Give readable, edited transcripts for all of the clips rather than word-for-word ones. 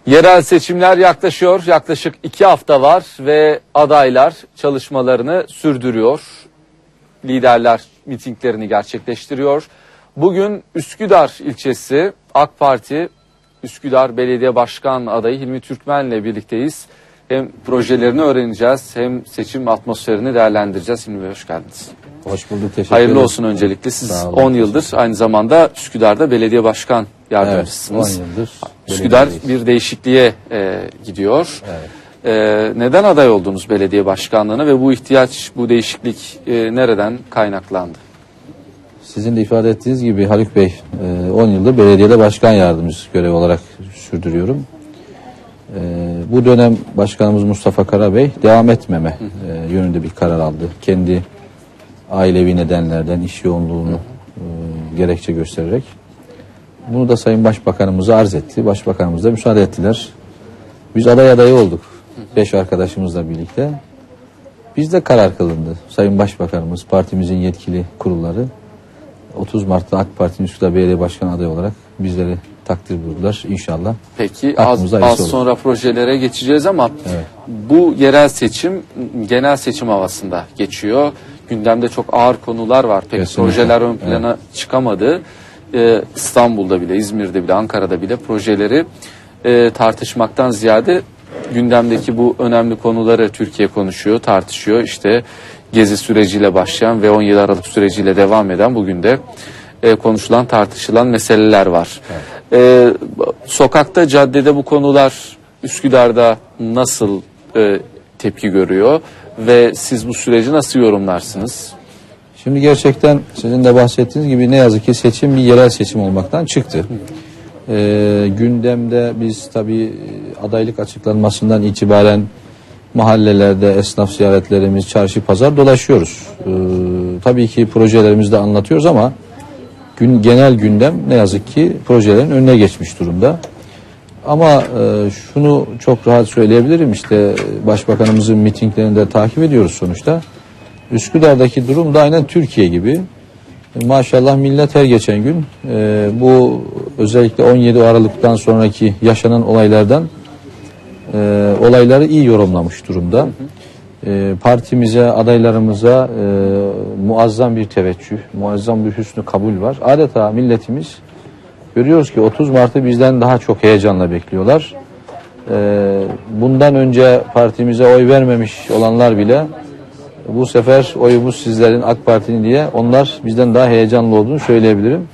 Yerel seçimler yaklaşıyor. Yaklaşık 2 hafta var ve adaylar çalışmalarını sürdürüyor. Liderler mitinglerini gerçekleştiriyor. Bugün Üsküdar ilçesi AK Parti Üsküdar Belediye Başkan adayı Hilmi Türkmen'le birlikteyiz. Hem projelerini öğreneceğiz hem seçim atmosferini değerlendireceğiz. Hilmi Bey, hoş geldiniz. Hoş bulduk, teşekkür ederim. Hayırlı olsun öncelikle. Siz 10 yıldır aynı zamanda Üsküdar'da belediye başkan yardımcısınız. Evet, 10 yıldır. Üsküdar bir değişikliğe gidiyor. Evet. Neden aday oldunuz belediye başkanlığına ve bu ihtiyaç, bu değişiklik nereden kaynaklandı? Sizin de ifade ettiğiniz gibi Haluk Bey 10 yıldır belediyede başkan yardımcısı görevi olarak sürdürüyorum. Bu dönem başkanımız Mustafa Karabey devam etmeme yönünde bir karar aldı. Kendi ailevi nedenlerden iş yoğunluğunu gerekçe göstererek. Bunu da Sayın Başbakanımıza arz etti. Başbakanımız da müsaade ettiler. Biz adayı olduk. 5 arkadaşımızla birlikte. Bizde karar kılındı. Sayın Başbakanımız, partimizin yetkili kurulları 30 Mart'ta AK Parti'nin Üsküdar Belediye Başkanı adayı olarak bizleri takdir buyurdular inşallah. Peki az sonra projelere geçeceğiz ama evet, bu yerel seçim genel seçim havasında geçiyor. Gündemde çok ağır konular var. Pek kesinlikle projeler ön plana çıkamadı. İstanbul'da bile, İzmir'de bile, Ankara'da bile projeleri tartışmaktan ziyade gündemdeki bu önemli konuları Türkiye konuşuyor, tartışıyor. İşte Gezi süreciyle başlayan ve 17 Aralık süreciyle devam eden bugün de konuşulan, tartışılan meseleler var. Evet. Sokakta, caddede bu konular Üsküdar'da nasıl tepki görüyor ve siz bu süreci nasıl yorumlarsınız? Şimdi gerçekten sizin de bahsettiğiniz gibi ne yazık ki seçim bir yerel seçim olmaktan çıktı. Gündemde biz tabii adaylık açıklanmasından itibaren mahallelerde esnaf ziyaretlerimiz, çarşı pazar dolaşıyoruz. Tabii ki projelerimizi de anlatıyoruz ama genel gündem ne yazık ki projelerin önüne geçmiş durumda. Ama şunu çok rahat söyleyebilirim, işte Başbakanımızın mitinglerini de takip ediyoruz sonuçta. Üsküdar'daki durum da aynen Türkiye gibi. Maşallah millet her geçen gün bu özellikle 17 Aralık'tan sonraki yaşanan olayları iyi yorumlamış durumda. Partimize, adaylarımıza muazzam bir teveccüh, muazzam bir hüsnü kabul var. Adeta milletimiz görüyoruz ki 30 Mart'ı bizden daha çok heyecanla bekliyorlar. Bundan önce partimize oy vermemiş olanlar bile bu sefer oyumuz sizlerin, AK Parti'nin diye onlar bizden daha heyecanlı olduğunu söyleyebilirim.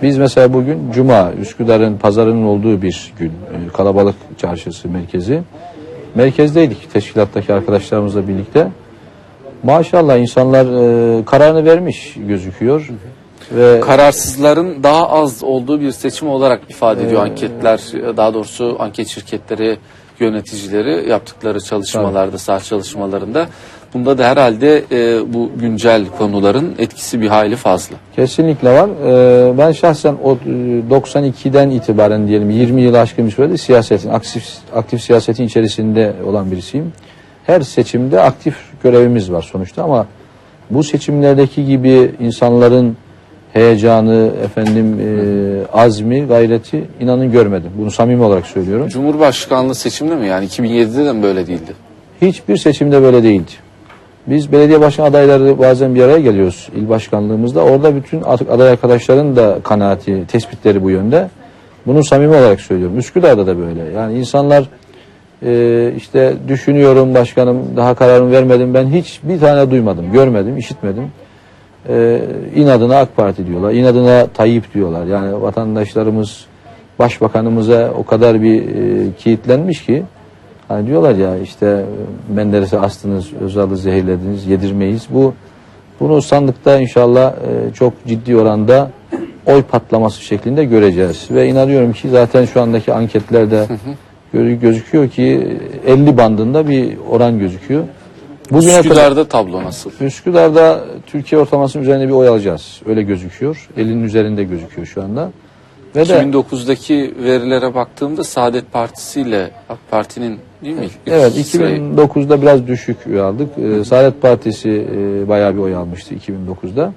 Biz mesela bugün Cuma, Üsküdar'ın pazarının olduğu bir gün, kalabalık çarşısı merkezi. Merkezdeydik teşkilattaki arkadaşlarımızla birlikte. Maşallah insanlar kararını vermiş gözüküyor. Ve kararsızların daha az olduğu bir seçim olarak ifade ediyor anketler, daha doğrusu anket şirketleri, yöneticileri yaptıkları çalışmalarda, saha çalışmalarında. Bunda da herhalde bu güncel konuların etkisi bir hayli fazla. Kesinlikle var. Ben şahsen o 92'den itibaren diyelim 20 yılı aşkın bir sürede siyasetin, aktif siyasetin içerisinde olan birisiyim. Her seçimde aktif görevimiz var sonuçta ama bu seçimlerdeki gibi insanların heyecanı, azmi, gayreti inanın görmedim. Bunu samimi olarak söylüyorum. Cumhurbaşkanlığı seçimde mi, yani 2007'de de mi böyle değildi? Hiçbir seçimde böyle değildi. Biz belediye başkan adayları bazen bir araya geliyoruz il başkanlığımızda. Orada bütün aday arkadaşların da kanaati, tespitleri bu yönde. Bunu samimi olarak söylüyorum. Üsküdar'da da böyle. Yani insanlar işte düşünüyorum başkanım, daha kararımı vermedim. Ben hiçbir tane duymadım, görmedim, işitmedim. İnadına AK Parti diyorlar, inadına Tayyip diyorlar. Yani vatandaşlarımız başbakanımıza o kadar bir kilitlenmiş ki hani diyorlar ya işte Menderes'e astınız, Özal'ı zehirlediniz, yedirmeyiz. Bunu sandıkta inşallah çok ciddi oranda oy patlaması şeklinde göreceğiz. Ve inanıyorum ki zaten şu andaki anketlerde gözüküyor ki 50 bandında bir oran gözüküyor. Üsküdar'da tablo nasıl? Üsküdar'da Türkiye ortalamasının üzerinde bir oy alacağız. Öyle gözüküyor. 50'nin üzerinde gözüküyor şu anda. Ve 2009'daki verilere baktığımda Saadet Partisi ile AK Parti'nin değil mi? Evet, 2009'da biraz düşük oy aldık. Saadet Partisi bayağı bir oy almıştı 2009'da.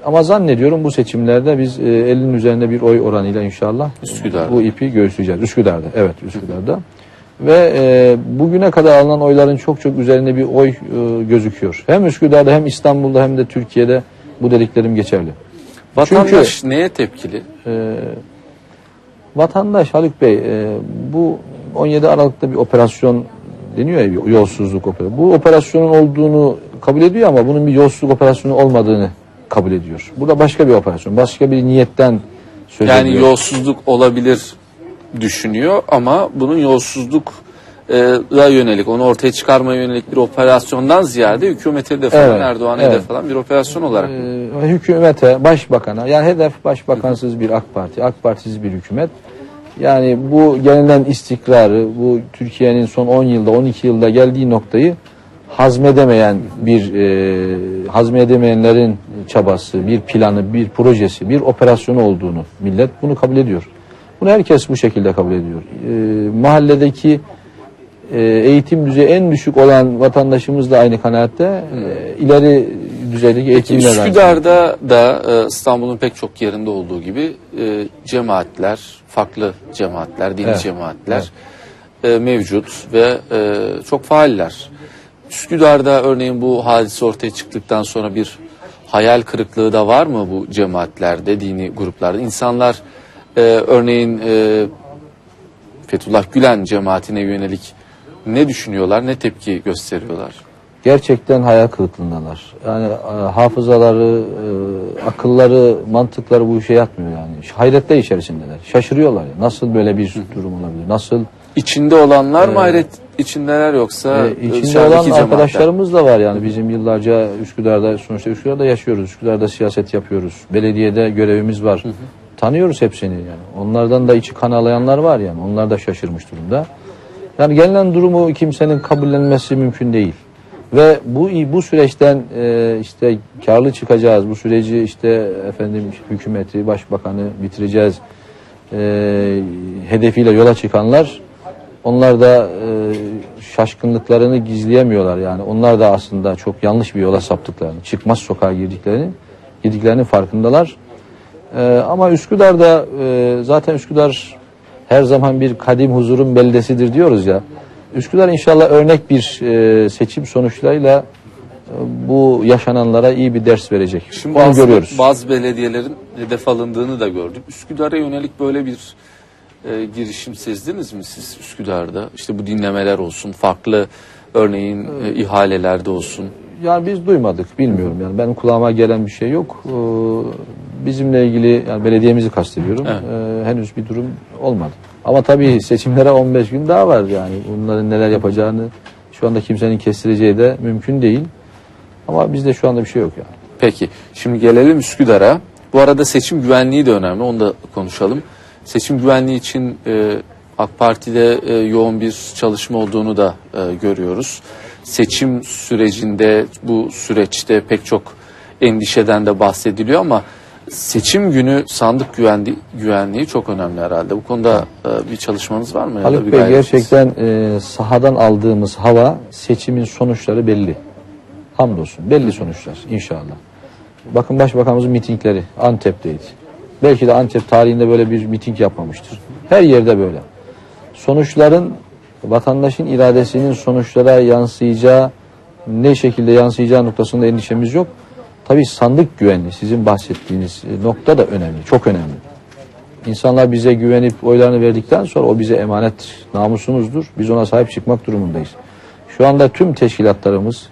Ama zannediyorum bu seçimlerde biz 50'nin üzerinde bir oy oranıyla inşallah Üsküdar'da. bu ipi göğüsleyeceğiz. Üsküdar'da, evet Üsküdar'da. Ve bugüne kadar alınan oyların çok çok üzerinde bir oy gözüküyor. Hem Üsküdar'da hem İstanbul'da hem de Türkiye'de bu dediklerim geçerli. Vatandaş neye tepkili? Vatandaş Haluk Bey bu 17 Aralık'ta bir operasyon deniyor ya, bir yolsuzluk operasyonu. Bu operasyonun olduğunu kabul ediyor ama bunun bir yolsuzluk operasyonu olmadığını kabul ediyor. Burada başka bir operasyon, başka bir niyetten söz ediyor. Yani yolsuzluk olabilir düşünüyor ama bunun yolsuzlukla yönelik, onu ortaya çıkarmaya yönelik bir operasyondan ziyade hükümete hedef alan, Evet, Erdoğan'a evet. hedef alan bir operasyon olarak. Hükümete, başbakana, yani hedef başbakansız bir AK Parti, AK Partisiz bir hükümet. Yani bu gelinen istikrarı, bu Türkiye'nin son 10 yılda, 12 yılda geldiği noktayı hazmedemeyenlerin çabası, bir planı, bir projesi, bir operasyonu olduğunu millet bunu kabul ediyor. Bunu herkes bu şekilde kabul ediyor. Mahalledeki eğitim düzeyi en düşük olan vatandaşımız da aynı kanaatte. İleri düzeydeki eğitimler. Üsküdar'da da İstanbul'un pek çok yerinde olduğu gibi cemaatler, farklı cemaatler, dini Evet, cemaatler mevcut ve çok faaller. Üsküdar'da örneğin bu hadise ortaya çıktıktan sonra bir hayal kırıklığı da var mı bu cemaatlerde, dini gruplarda? İnsanlar örneğin Fethullah Gülen cemaatine yönelik ne düşünüyorlar, ne tepki gösteriyorlar? Gerçekten hayal kırıklığındalar. Yani hafızaları, akılları, mantıkları bu işe yatmıyor yani. Hayretler içerisindeler. Şaşırıyorlar. Ya. Nasıl böyle bir durum olabilir? Nasıl? İçinde olanlar mı hayret içindeler yoksa İçinde dışarıdaki olan cemaatler? arkadaşlarımız da var yani. Bizim yıllarca Üsküdar'da, sonuçta Üsküdar'da yaşıyoruz. Üsküdar'da siyaset yapıyoruz. Belediyede görevimiz var. Tanıyoruz hepsini yani. Onlardan da içi kan ağlayanlar var yani. Onlar da şaşırmış durumda. Yani gelinen durumu kimsenin kabullenmesi mümkün değil. Ve bu süreçten işte karlı çıkacağız. Bu süreci işte hükümeti, başbakanı bitireceğiz. Hedefiyle yola çıkanlar, onlar da şaşkınlıklarını gizleyemiyorlar yani. Onlar da aslında çok yanlış bir yola saptıklarını, çıkmaz sokağa girdiklerinin farkındalar. Ama Üsküdar'da zaten Üsküdar her zaman bir kadim huzurun beldesidir diyoruz ya. Üsküdar inşallah örnek bir seçim sonuçlarıyla bu yaşananlara iyi bir ders verecek. Şimdi Onu görüyoruz. bazı belediyelerin hedef alındığını da gördük. Üsküdar'a yönelik böyle bir girişim sezdiniz mi siz Üsküdar'da? İşte bu dinlemeler olsun, farklı örneğin ihalelerde olsun. Yani biz duymadık, bilmiyorum yani. Benim kulağıma gelen bir şey yok. Bizimle ilgili, yani belediyemizi kastediyorum. Evet. Henüz bir durum olmadı. Ama tabii seçimlere 15 gün daha var yani. Bunların neler yapacağını şu anda kimsenin kestireceği de mümkün değil. Ama bizde şu anda bir şey yok yani. Peki, şimdi gelelim Üsküdar'a. Bu arada seçim güvenliği de önemli, onu da konuşalım. Seçim güvenliği için AK Parti'de yoğun bir çalışma olduğunu da görüyoruz. Seçim sürecinde, bu süreçte pek çok endişeden de bahsediliyor ama seçim günü sandık güvenliği çok önemli herhalde. Bu konuda bir çalışmanız var mı? Ya da Haluk bir Bey, gayretiniz? gerçekten sahadan aldığımız hava, seçimin sonuçları belli. Hamdolsun belli sonuçlar inşallah. Bakın başbakanımızın mitingleri Antep'teydi. Belki de Antep tarihinde böyle bir miting yapmamıştır. Her yerde böyle. Sonuçların, vatandaşın iradesinin sonuçlara yansıyacağı, ne şekilde yansıyacağı noktasında endişemiz yok. Tabii sandık güvenliği, sizin bahsettiğiniz nokta da önemli, çok önemli. İnsanlar bize güvenip oylarını verdikten sonra o bize emanet, namusumuzdur. Biz ona sahip çıkmak durumundayız. Şu anda tüm teşkilatlarımız,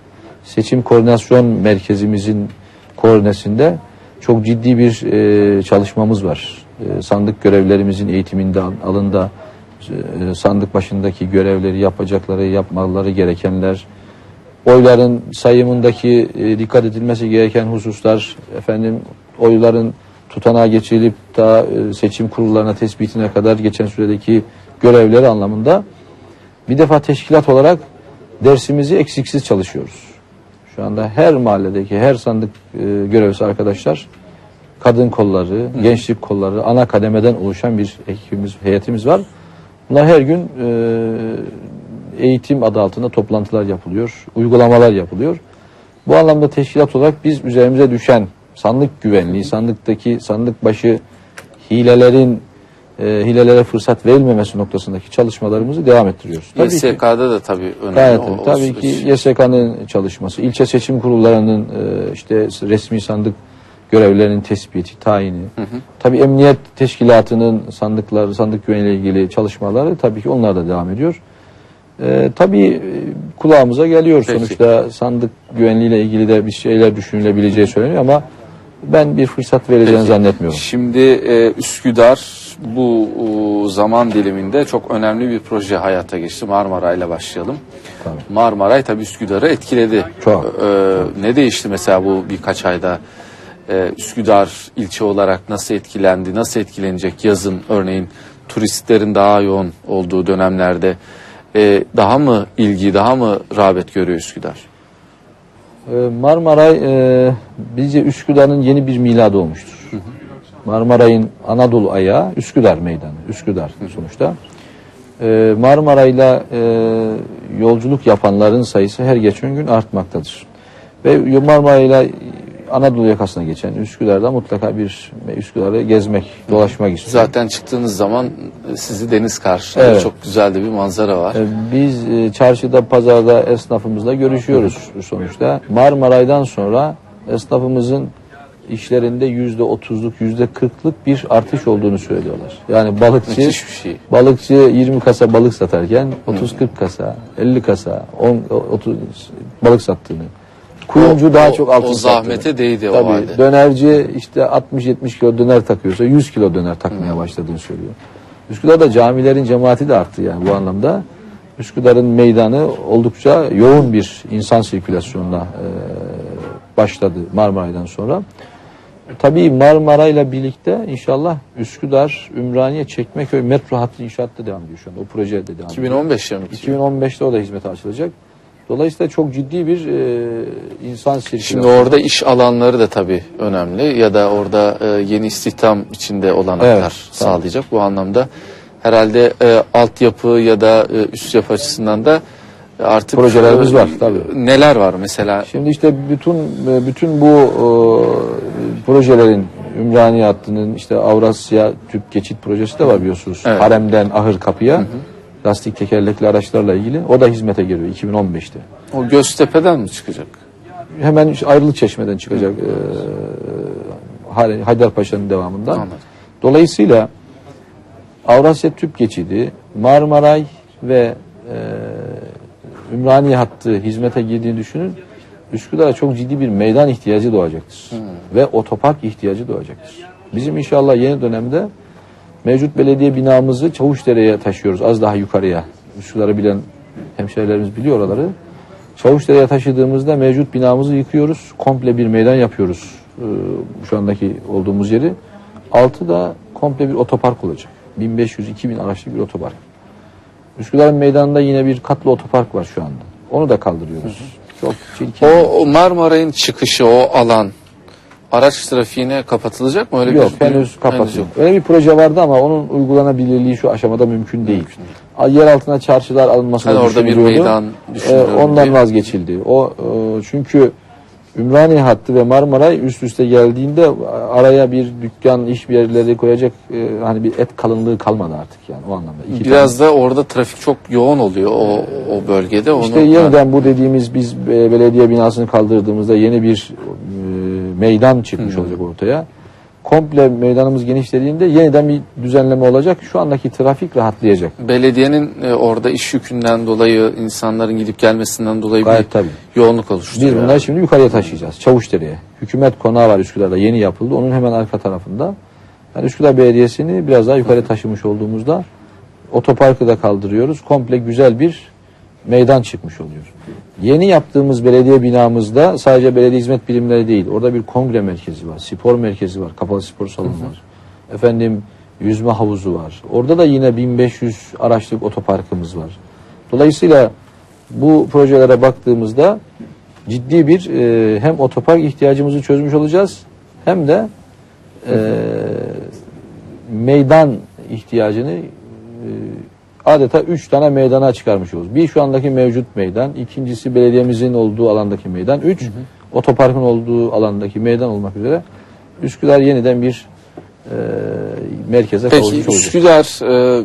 seçim koordinasyon merkezimizin koordinesinde çok ciddi bir çalışmamız var. Sandık görevlerimizin eğitiminde, alında, sandık başındaki görevleri yapacakları, yapmaları gerekenler, oyların sayımındaki dikkat edilmesi gereken hususlar, oyların tutanağa geçirilip daha seçim kurullarına tespitine kadar geçen süredeki görevleri anlamında bir defa teşkilat olarak dersimizi eksiksiz çalışıyoruz. Şu anda her mahalledeki her sandık görevlisi arkadaşlar, kadın kolları, gençlik kolları, ana kademeden oluşan bir ekibimiz, heyetimiz var. Bunlar her gün eğitim adı altında toplantılar yapılıyor, uygulamalar yapılıyor. Bu anlamda teşkilat olarak biz üzerimize düşen sandık güvenliği, sandık başı hilelere fırsat verilmemesi noktasındaki çalışmalarımızı devam ettiriyoruz. Tabii ki, YSK'da da tabii önemli. gayet tabii ki YSK'nın çalışması, ilçe seçim kurullarının işte resmi sandık görevlilerinin tespiti, tayini, tabii emniyet teşkilatının sandık güvenliğiyle ilgili çalışmaları tabii ki onlar da devam ediyor. Tabii kulağımıza geliyor. Peki. Sonuçta sandık güvenliğiyle ilgili de bir şeyler düşünülebileceği söyleniyor ama ben bir fırsat vereceğini Peki. zannetmiyorum. Şimdi Üsküdar bu zaman diliminde çok önemli bir proje hayata geçti. Marmaray ile başlayalım. Tabii. Marmaray tabii Üsküdar'ı etkiledi. Çok. Ne değişti mesela bu birkaç ayda? Üsküdar ilçe olarak nasıl etkilendi, nasıl etkilenecek yazın örneğin turistlerin daha yoğun olduğu dönemlerde daha mı ilgi, daha mı rağbet görüyor Üsküdar? Marmaray bizce Üsküdar'ın yeni bir miladı olmuştur. Marmaray'ın Anadolu ayağı Üsküdar Meydanı. Üsküdar sonuçta. Marmaray'la yolculuk yapanların sayısı her geçen gün artmaktadır. Ve Marmaray'la Anadolu yakasına geçen Üsküdar'da mutlaka bir Üsküdar'ı gezmek, dolaşmak istiyor. Zaten çıktığınız zaman sizi deniz karşılıyor. Evet. Çok güzel de bir manzara var. Biz çarşıda, pazarda esnafımızla görüşüyoruz sonuçta. Marmaray'dan sonra esnafımızın işlerinde %30'luk, %40'lık bir artış olduğunu söylüyorlar. Yani balıkçı Müthiş bir şey. balıkçı 20 kasa balık satarken 30-40 kasa, 50 kasa, 10-30 balık sattığını. Kuyumcu daha çok altın o sattığını. zahmete değdi o Tabii, halde. dönerci işte 60-70 kilo döner takıyorsa 100 kilo döner takmaya başladığını söylüyor. Üsküdar'da camilerin cemaati de arttı yani bu anlamda. Üsküdar'ın meydanı oldukça yoğun bir insan sirkülasyonuna başladı Marmaray'dan sonra. Tabii Marmaray'la birlikte inşallah Üsküdar, Ümraniye, Çekmeköy metro hattı inşaatta devam ediyor şu anda. O proje de devam ediyor. 2015'te mi? 2015'te o da hizmete açılacak. Dolayısıyla çok ciddi bir insan sirkülasyonu. Şimdi orada iş alanları da tabii önemli ya da orada yeni istihdam içinde olanaklar Evet, sağlayacak. Bu anlamda herhalde altyapı ya da üst yapı açısından da artık Projelerimiz var, tabii. Neler var mesela? Şimdi işte bütün bu projelerin Ümraniye hattının işte Avrasya Tüp Geçit projesi de var biliyorsunuz. Evet. Harem'den Ahır Kapı'ya lastik tekerlekli araçlarla ilgili. O da hizmete giriyor 2015'te. O Göztepe'den mi çıkacak? Hemen Ayrılık Çeşme'den çıkacak Haydarpaşa'nın devamında. Anladım. Dolayısıyla Avrasya Tüp Geçidi, Marmaray ve Ümraniye hattı hizmete girdiğini düşünün. Üsküdar'a çok ciddi bir meydan ihtiyacı doğacaktır. Ve otopark ihtiyacı doğacaktır. Bizim inşallah yeni dönemde mevcut belediye binamızı Çavuşdere'ye taşıyoruz. Az daha yukarıya. Üsküdar'ı bilen hemşehrilerimiz biliyor oraları. Çavuşdere'ye taşıdığımızda mevcut binamızı yıkıyoruz. Komple bir meydan yapıyoruz. Şu andaki olduğumuz yeri. Altı da komple bir otopark olacak. 1500-2000 araçlı bir otopark. Üsküdar'ın meydanında yine bir katlı otopark var şu anda. Onu da kaldırıyoruz. Çok çirkin. O Marmaray'ın çıkışı, o alan araç trafiğine kapatılacak mı? Öyle Yok bir henüz kapatılıyor. yok. Öyle bir proje vardı ama onun uygulanabilirliği şu aşamada mümkün değil. Yer altına çarşılar alınması Hani da orada bir düşünülüyordu. meydan düşünülüyor Ondan diye. vazgeçildi. Çünkü Ümraniye hattı ve Marmaray üst üste geldiğinde araya bir dükkan, iş bir yerleri koyacak hani bir et kalınlığı kalmadı artık yani o anlamda. Biraz da orada trafik çok yoğun oluyor o bölgede. İşte yeniden bu dediğimiz biz belediye binasını kaldırdığımızda yeni bir meydan çıkmış olacak ortaya. Komple meydanımız genişlediğinde yeniden bir düzenleme olacak. Şu andaki trafik rahatlayacak. Belediyenin orada iş yükünden dolayı, insanların gidip gelmesinden dolayı Gayet bir tabii. yoğunluk oluşturuyor. Biz bunları şimdi yukarıya taşıyacağız. Çavuşdere'ye. Hükümet konağı var Üsküdar'da yeni yapıldı. Onun hemen arka tarafında. Yani Üsküdar Belediyesi'ni biraz daha yukarı taşımış olduğumuzda otoparkı da kaldırıyoruz. Komple güzel bir meydan çıkmış oluyor. Yeni yaptığımız belediye binamızda sadece belediye hizmet birimleri değil. Orada bir kongre merkezi var, spor merkezi var, kapalı spor salonu var. Efendim yüzme havuzu var. Orada da yine 1500 araçlık otoparkımız var. Dolayısıyla bu projelere baktığımızda ciddi bir hem otopark ihtiyacımızı çözmüş olacağız hem de meydan ihtiyacını adeta 3 tane meydana çıkarmış oluruz. Bir şu andaki mevcut meydan, ikincisi belediyemizin olduğu alandaki meydan, 3 otoparkın olduğu alandaki meydan olmak üzere Üsküdar yeniden bir merkeze Peki kavuşmuş olacak. Üsküdar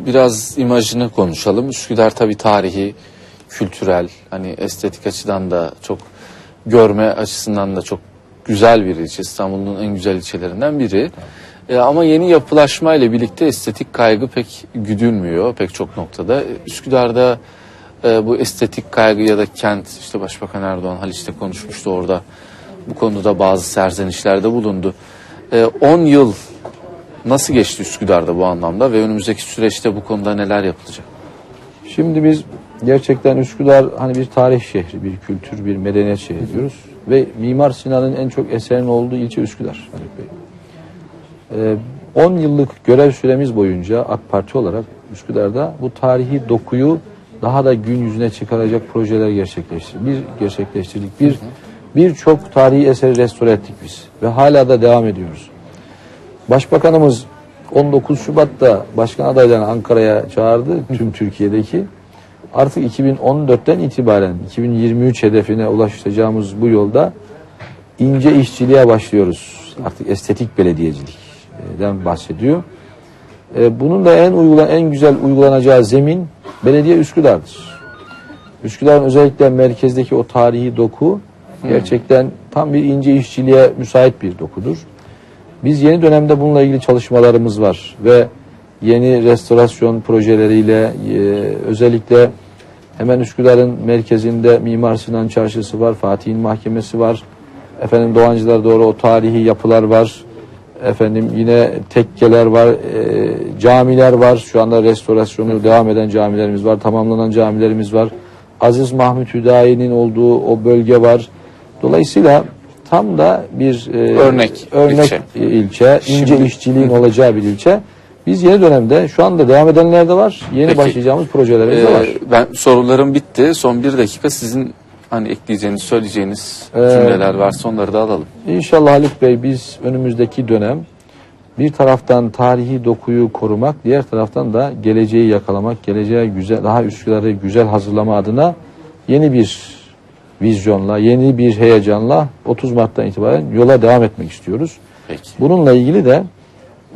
biraz imajını konuşalım. Üsküdar tabii tarihi, kültürel, hani estetik açıdan da çok, görme açısından da çok güzel bir ilçe. İstanbul'un en güzel ilçelerinden biri. Ama yeni yapılaşmayla birlikte estetik kaygı pek güdülmüyor pek çok noktada. Üsküdar'da bu estetik kaygı ya da kent, işte Başbakan Erdoğan Haliç'te konuşmuştu, orada bu konuda bazı serzenişlerde bulundu. 10 yıl nasıl geçti Üsküdar'da bu anlamda ve önümüzdeki süreçte bu konuda neler yapılacak? Şimdi biz gerçekten Üsküdar hani bir tarih şehri, bir kültür, bir medeniyet şehri diyoruz. Ve Mimar Sinan'ın en çok eserinin olduğu ilçe Üsküdar. 10 yıllık görev süremiz boyunca AK Parti olarak Üsküdar'da bu tarihi dokuyu daha da gün yüzüne çıkaracak projeler gerçekleştirdik. Birçok tarihi eseri restore ettik biz ve hala da devam ediyoruz. Başbakanımız 19 Şubat'ta başkan adaylarını Ankara'ya çağırdı, tüm Türkiye'deki. Artık 2014'ten itibaren 2023 hedefine ulaşacağımız bu yolda ince işçiliğe başlıyoruz. Artık estetik belediyecilikten bahsediyor. Bunun da en güzel uygulanacağı zemin belediye Üsküdar'dır. Üsküdar'ın özellikle merkezdeki o tarihi doku gerçekten tam bir ince işçiliğe müsait bir dokudur. Biz yeni dönemde bununla ilgili çalışmalarımız var ve yeni restorasyon projeleriyle özellikle hemen Üsküdar'ın merkezinde Mimar Sinan Çarşısı var, Fatih'in Mahkemesi var. Doğancılar doğru o tarihi yapılar var. Yine tekkeler var, camiler var. Şu anda restorasyonu devam eden camilerimiz var, tamamlanan camilerimiz var. Aziz Mahmut Hüdayi'nin olduğu o bölge var. Dolayısıyla tam da bir örnek ilçe, ince işçiliğin olacağı bir ilçe. Biz yeni dönemde şu anda devam edenler de var, yeni başlayacağımız projelerimiz de var. Ben sorularım bitti. Son bir dakika sizin hani ekleyeceğiniz, söyleyeceğiniz cümleler varsa onları da alalım. İnşallah Haluk Bey, biz önümüzdeki dönem bir taraftan tarihi dokuyu korumak, diğer taraftan da geleceği yakalamak, geleceğe güzel, daha Üsküdar'ı güzel hazırlama adına yeni bir vizyonla, yeni bir heyecanla 30 Mart'tan itibaren yola devam etmek istiyoruz. Peki. Bununla ilgili de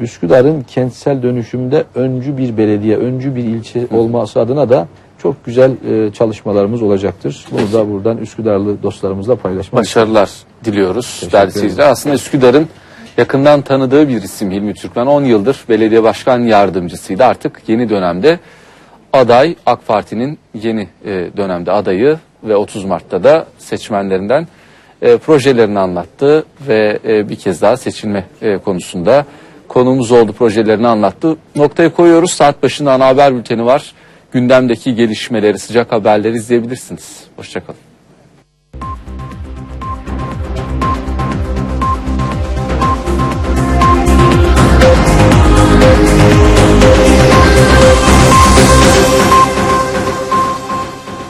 Üsküdar'ın kentsel dönüşümde öncü bir belediye, öncü bir ilçe olması adına da çok güzel çalışmalarımız olacaktır. Bunu da buradan Üsküdarlı dostlarımızla paylaşmak Başarılar diliyoruz değerli ederim. seyirciler. Aslında Üsküdar'ın yakından tanıdığı bir isim Hilmi Türkmen. 10 yıldır belediye başkan yardımcısıydı. Artık yeni dönemde aday, AK Parti'nin yeni dönemde adayı ve 30 Mart'ta da seçmenlerinden projelerini anlattı ve bir kez daha seçilme konusunda konuğumuz oldu, projelerini anlattı. Noktaya koyuyoruz. Saat başında ana haber bülteni var. Gündemdeki gelişmeleri, sıcak haberleri izleyebilirsiniz. Hoşça kalın.